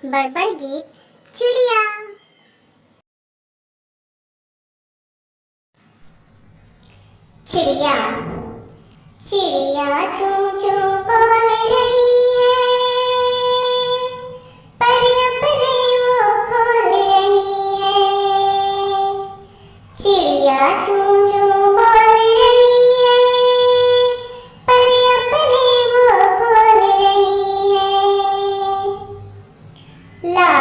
बड़बड़गीत चिड़िया। चिड़िया चिड़िया चूं चूं बोल रही है, पर अपने वो खोल रही है। चिड़िया चूं चूं बोल रही है, पर अपने वो खोल रही है। ला